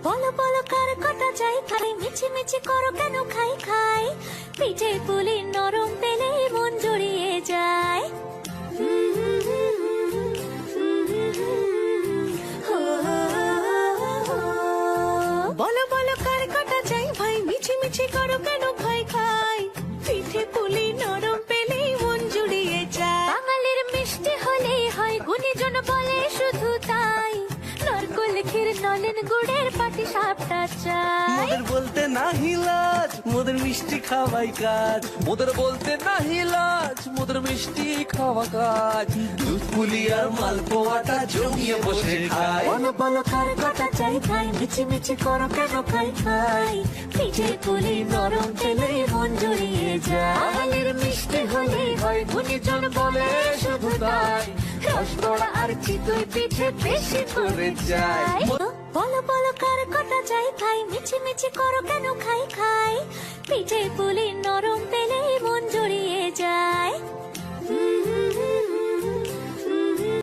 বলো বলো কার কটা চাই খাই, মিছি মিছি করো কেন খাই খাই, পিঠে পুলি নরম পেলে মন জড়িয়ে যায়। বলো বলো কার কটা চাই ভাই, মিছি মিছি করো কেন খাই খাই, পিঠে পুলি নরম পেলে মন জুড়িয়ে যায়। বাঙালির মিষ্টি হলেই হয়, গুণীজন বলে শুধু তাই, নারকোল ক্ষীর নলেন গুড়ের পাটি সাপটা চাই। মোদের বলতে নাহি লাজ, মোদের মিষ্টি খাওয়াই কাজ। মোদের বলতে নাহি লাজ, মোদের মিষ্টি খাওয়া কাজ। দুধ পুলি আর মালপোয়াটা জমিয়ে বসে খায়। বলো বলো কার কটা চাই খাই, মিছি মিছি করো কেন খাই খাই, পিঠে পুলি নরম পেলে মন জড়িয়ে যায়। বাঙালির মিষ্টি হলেই হয়, গুণীজন বলে শুধু তাই, রসগোড়া আর চিতই পিঠে বেশি করে যায়। বলো বলো কার কটা চাই খাই, মিছি মিছি করো কেন খাই খাই, পিঠে পুলি নরম